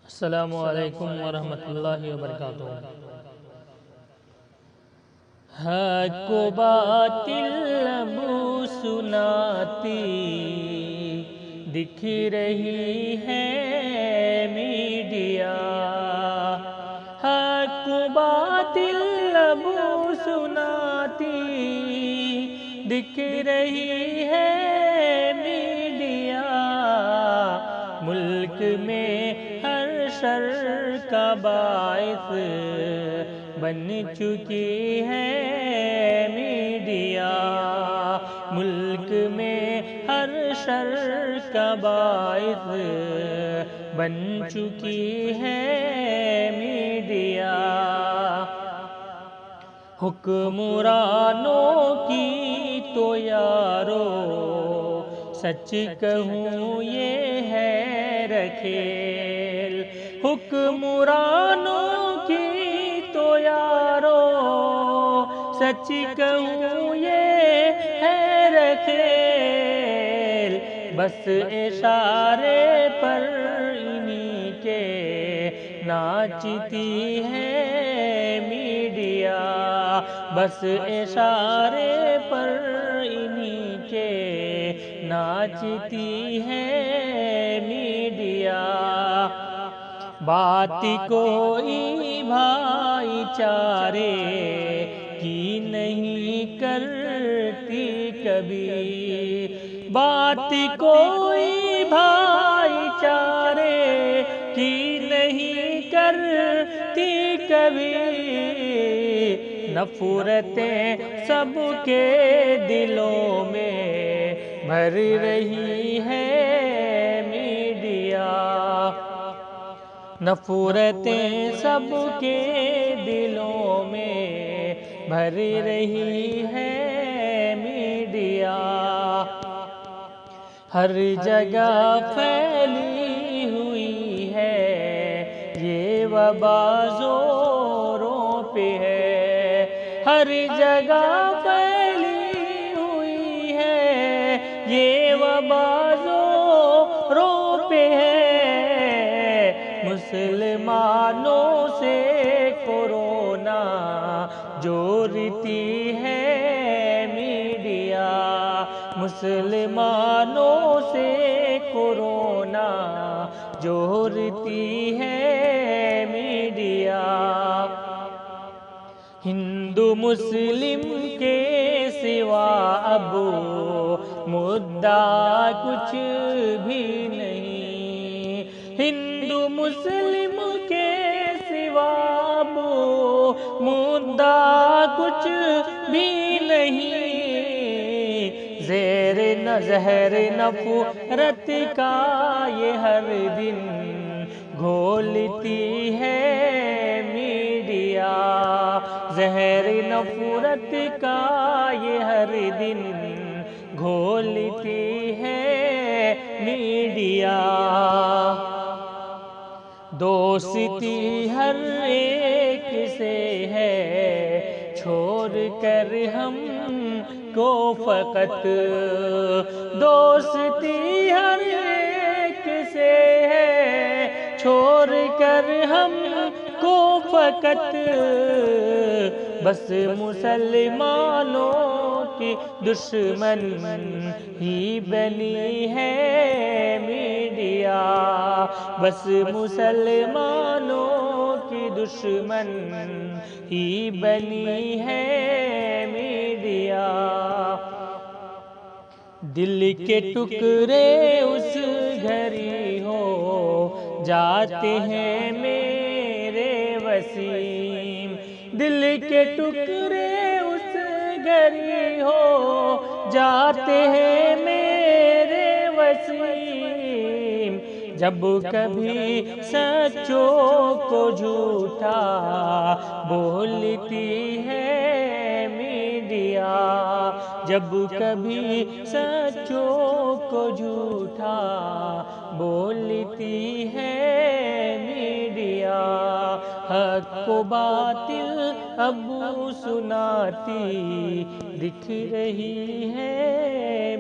السلام علیکم ورحمۃ اللہ وبرکاتہ۔ حق و باطل ابو سناتی دکھ رہی ہے میڈیا، حق و باطل ابو سناتی دکھ رہی ہے میڈیا، ملک میں ہر شر کا باعث بن چکی ہے میڈیا، ملک میں ہر شر کا باعث بن چکی ہے میڈیا، حکمرانوں کی تو یارو سچ کہوں یہ ہے رکھیل، حکمرانوں کی تو یارو سچ کہوں یہ ہے رکھیل، بس اشارے پر انہی کے ناچتی ہے میڈیا، بس اشارے پر انہی کے ناچتی ہے میڈیا، بات کوئی بھائی چارے کی نہیں کرتی کبھی، بات کوئی بھائی چارے کی نہیں کرتی کبھی، نفرتیں سب کے دلوں میں بھر رہی ہے میڈیا، نفرتیں سب کے دلوں میں بھر رہی ہے میڈیا، ہر جگہ پھیلی ہوئی ہے یہ وبا زوروں پہ ہے، ہر جگہ پھیلی ہوئی ہے یہ وبا زوروں پہ ہے، مسلمانوں سے کورونا جوڑتی ہے میڈیا، مسلمانوں سے کورونا جوڑتی ہے میڈیا، ہندو مسلم کے سوا اب مدعا کچھ بھی نہیں، ہندو مسلم کے سوا اب مدعا کچھ بھی نہیں، زیر نظر نفرت کا یہ ہر دن گھولتی ہے میڈیا، زہر نفرت کا یہ ہر دن گھولتی ہے میڈیا، دوستی ہر ایک سے ہے چھوڑ کر ہم کو فقط، دوستی ہر ایک سے ہے چھوڑ کر ہم کو فقط، بس مسلمانوں کی دشمن ہی بنی ہے میڈیا، بس مسلمانوں کی دشمن ہی بنی ہے میڈیا، دل کے ٹکڑے اس گھری ہو جاتے ہیں میرے وسیم، دل کے ٹکڑے اس گھری ہو جاتے ہیں میرے وسیم، جب کبھی سچوں کو جھوٹا بولتی ہے میڈیا، جب کبھی سچوں کو جھوٹا بولتی ہے میڈیا، حق و باطل ابو سناتی دکھ رہی ہے